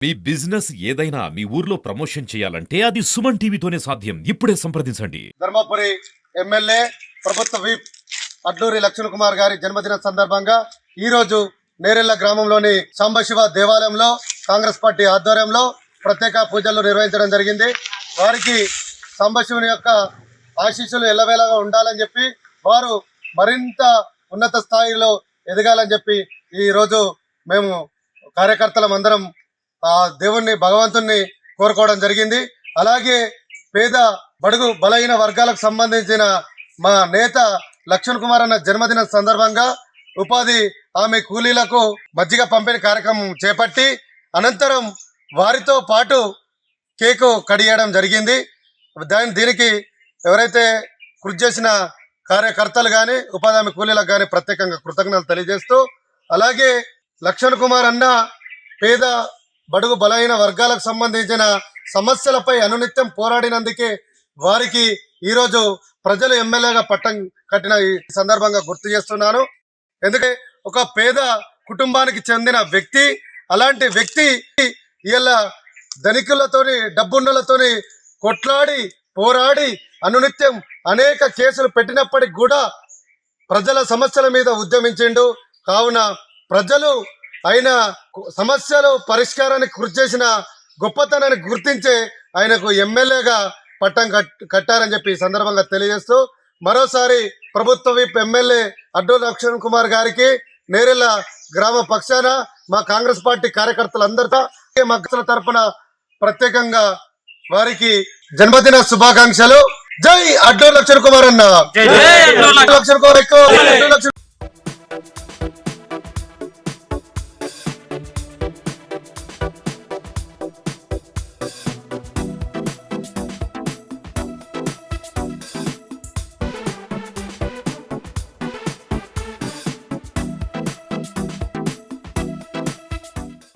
మీ business ఏదైనా మీ ఊర్లో promotion చేయాలంటే అది సుమన్ టీవీతోనే సాధ్యం. ఇప్పుడే సంప్రదించండి. ధర్మపురి ఎమ్మెల్యే ప్రభుత్వ విప్ అడ్లూరి లక్ష్మణ్ కుమార్ గారి జన్మదిన సందర్భంగా ఈ రోజు నేరెళ్ల గ్రామంలోని సాంబశివ దేవాలయంలో కాంగ్రెస్ పార్టీ ఆధ్వర్యంలో ప్రత్యేక పూజలు నిర్వహించడం జరిగింది. వారికి సాంబశివుని యొక్క ఆశీస్సులు ఎల్లవేళగా ఉండాలని చెప్పి వారు మరింత ఉన్నత స్థాయిలో ఎదగాలని చెప్పి ఈ రోజు మేము కార్యకర్తలం అందరం దేవుణ్ణి భగవంతుణ్ణి కోరుకోవడం జరిగింది. అలాగే పేద బడుగు బలహీన వర్గాలకు సంబంధించిన మా నేత లక్ష్మణ్ కుమార్ అన్న జన్మదిన సందర్భంగా ఉపాధి హామీ కూలీలకు మజ్జిగ పంపిణీ కార్యక్రమం చేపట్టి అనంతరం వారితో పాటు కేకు కడియడం జరిగింది. దీనికి ఎవరైతే కృషి చేసిన కార్యకర్తలు కానీ ఉపాధి హామీ కూలీలకు కానీ ప్రత్యేకంగా కృతజ్ఞతలు తెలియజేస్తూ, అలాగే లక్ష్మణ్ కుమార్ అన్న పేద బడుగు బలహీన వర్గాలకు సంబంధించిన సమస్యలపై అనునిత్యం పోరాడినందుకే వారికి ఈరోజు ప్రజలు ఎమ్మెల్యేగా పట్టం కట్టిన ఈ సందర్భంగా గుర్తు చేస్తున్నాను. ఎందుకంటే ఒక పేద కుటుంబానికి చెందిన వ్యక్తి, అలాంటి వ్యక్తి ఇలా ధనికులతోని డబ్బున్నలతోని కొట్లాడి పోరాడి అనునిత్యం అనేక కేసులు పెట్టినప్పటికి కూడా ప్రజల సమస్యల మీద ఉద్యమించిండు. కావున ప్రజలు ఆయన సమస్యలు పరిష్కారానికి కృషి చేసిన గొప్పతనాన్ని గుర్తించే ఆయనకు ఎమ్మెల్యేగా పట్టం కట్టారని చెప్పి ఈ సందర్భంగా తెలియజేస్తూ, మరోసారి ప్రభుత్వ విప్ ఎమ్మెల్యే అడ్లూరి లక్ష్మణ్ కుమార్ గారికి నేరెళ్ల గ్రామ పక్షాన మా కాంగ్రెస్ పార్టీ కార్యకర్తలందరితో మా తరఫున ప్రత్యేకంగా వారికి జన్మదిన శుభాకాంక్షలు. జై అడ్లూరి లక్ష్మణ్ కుమార్ అన్న.